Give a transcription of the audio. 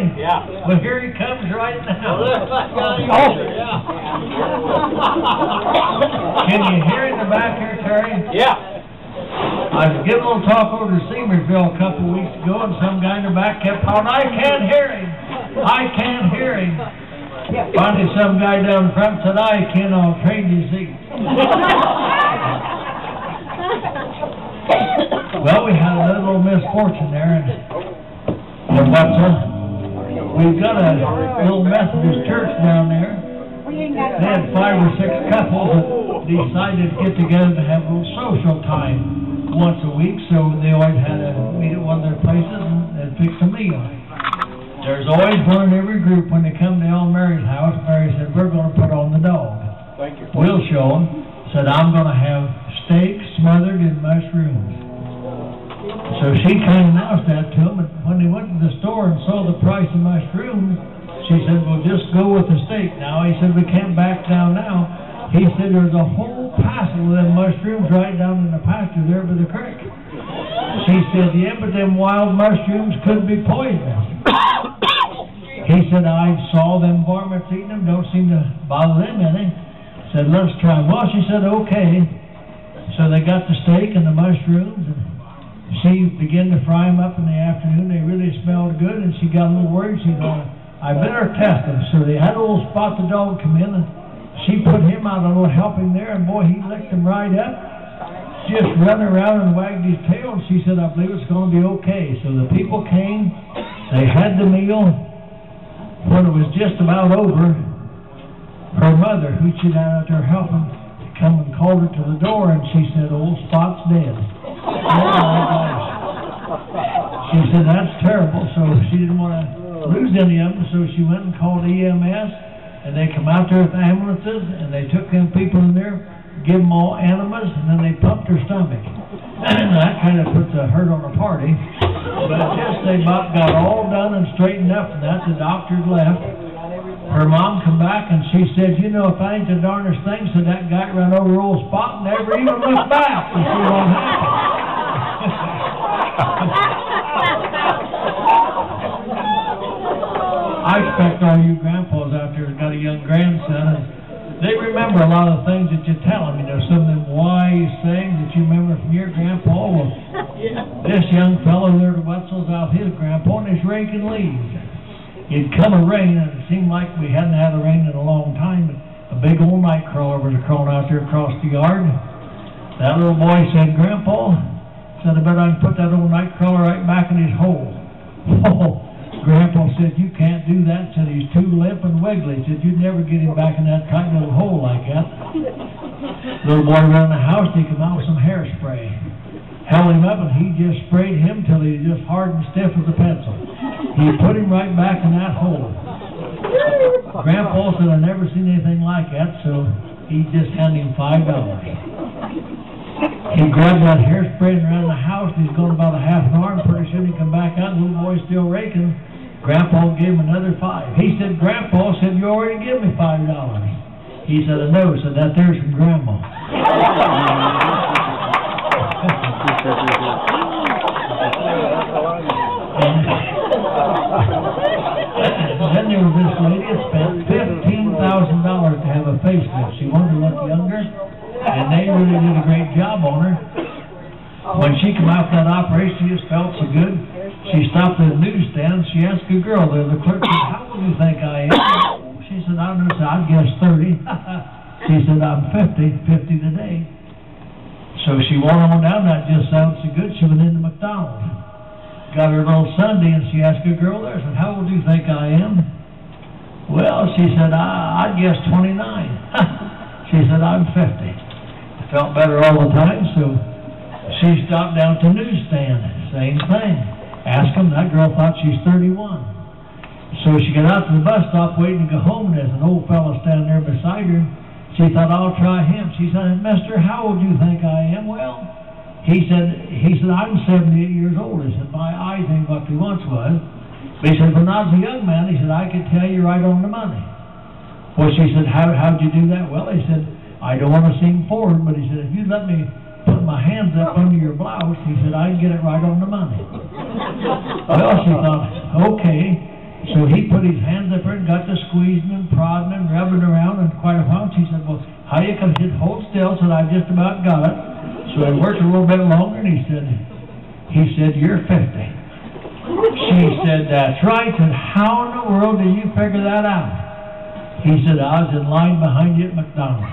Terry? Yeah. Well, here he comes right now. Can you hear in the back here, Terry? Yeah. I was giving a little talk over to Seymourville a couple of weeks ago, and some guy in the back kept calling, I can't hear him. I can't hear him. Finally, some guy down front said, I can, I'll trade you seats. Well, we had a little misfortune there in Wetzel. We've got a little Methodist church down there. They had 5 or 6 couples that decided to get together to have a little social time once a week, so they always had to meet at one of their places and fix a meal. There's always one in every group when they come to Ellen Mary's house. Mary said, we're going to put on the dog. Thank you. We'll show them. Said, I'm going to have steak smothered in mushrooms. So she kind of announced that to them, and when they went to the store and saw the price of mushrooms, she said, well, just go with the steak now. He said, we can't back down now. He said, there's a whole passel of them mushrooms right down in the pasture there by the creek. She said, yeah, but them wild mushrooms could be poisonous. He said, I saw them varmints eating them, don't seem to bother them any. Said, let's try them. Well, she said, okay. So they got the steak and the mushrooms, and she began to fry them up in the afternoon. They really smelled good, and she got a little worried. She thought, I better test them. So they had a little Spot the dog come in, and she put him out a little helping there, and boy, he licked them right up. Just running around and wagged his tail, and she said, I believe it's going to be okay. So the people came, they had the meal. When it was just about over, her mother, who she'd had out there helping, come and called her to the door, and she said, old Spot's dead. Oh my gosh. She said, that's terrible. So she didn't want to lose any of them, so she went and called EMS, and they come out there with ambulances, and they took them people in there, give them all enemas, and then they pumped her stomach. And that kind of puts a hurt on the party. But just they about got all done and straightened up, and that the doctor left. Her mom come back, and she said, you know, if I ain't the darnest thing, said that guy ran over old Spot and never even looked back to see what happened. I expect all you grandpas out there that got a young grandson, and they remember a lot of things that you tell them. You know, some of them wise things that you remember from your grandpa. Well, this young fellow there at Wetzel's out his grandpa, and he's raking leaves. It'd come a rain, and it seemed like we hadn't had a rain in a long time, but a big old night crawler was crawling out there across the yard. That little boy said, Grandpa, said, I bet I can put that old night crawler right back in his hole. Oh, Grandpa said, you can't do that. Said, he's too limp and wiggly. Said, you'd never get him back in that tight little hole like that. Little boy ran the house, and he came out with some hairspray. Held him up, and he just sprayed him till he just hard and stiff as a pencil. He put him right back in that hole. Grandpa said, I never seen anything like that, so he just handed him $5. He grabbed that hairspray and ran the house, and he's gone about a half an hour, and pretty soon he come back out, and the little boy's still raking. Grandpa gave him another $5. He said, Grandpa said, you already gave me $5. He said, I know. Said, that there's from Grandma. Then there was this lady that spent $15,000 to have a facelift. She wanted to look younger, and they really did a great job on her. When she came out from that operation, she just felt so good. She stopped at a newsstand. She asked a girl there, the clerk said, how old do you think I am? She said, I don't know, I'd guess 30. She said, I'm 50 today. So she went on down, that just sounds so good. She went into McDonald's. Got her little Sunday, and she asked a girl there, said, how old do you think I am? Well, she said, I'd guess 29. She said, I'm 50. I felt better all the time, so she stopped down to the newsstand. Same thing. Asked them, that girl thought she's 31. So she got out to the bus stop waiting to go home, and there's an old fellow standing there beside her. She thought, I'll try him. She said, Mister, how old do you think I am? Well, he said, I'm 78 years old. He said, my eyes ain't what they once was. But he said, when I was a young man, he said, I could tell you right on the money. Well, she said, how'd you do that? Well, he said, I don't want to seem forward, but he said, if you let me put my hands up under your blouse, he said, I can get it right on the money. Well, she thought, okay. So he put his hands up there and got to squeezing and prodding and rubbing around, and quite a while. She said, well, how you can just hold still? Said, I just about got it. So I worked a little bit longer, and he said, you're 50. She said, that's right. And how in the world did you figure that out? He said, I was in line behind you at McDonald's.